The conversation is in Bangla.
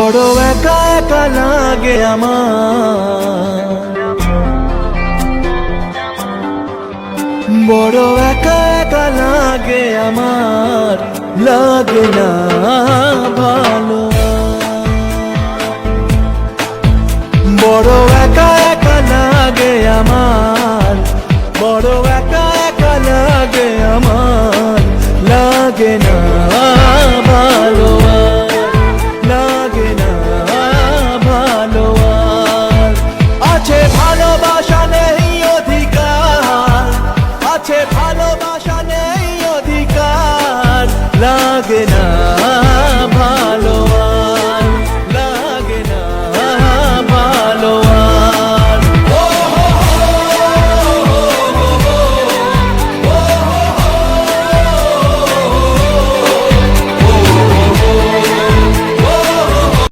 বড় একা একা লাগে আমার, বড় একা একা লাগে আমার, লাগে না ভালো। বড় একা একা লাগে আমার, বড় একা একা লাগে আমার, লাগে না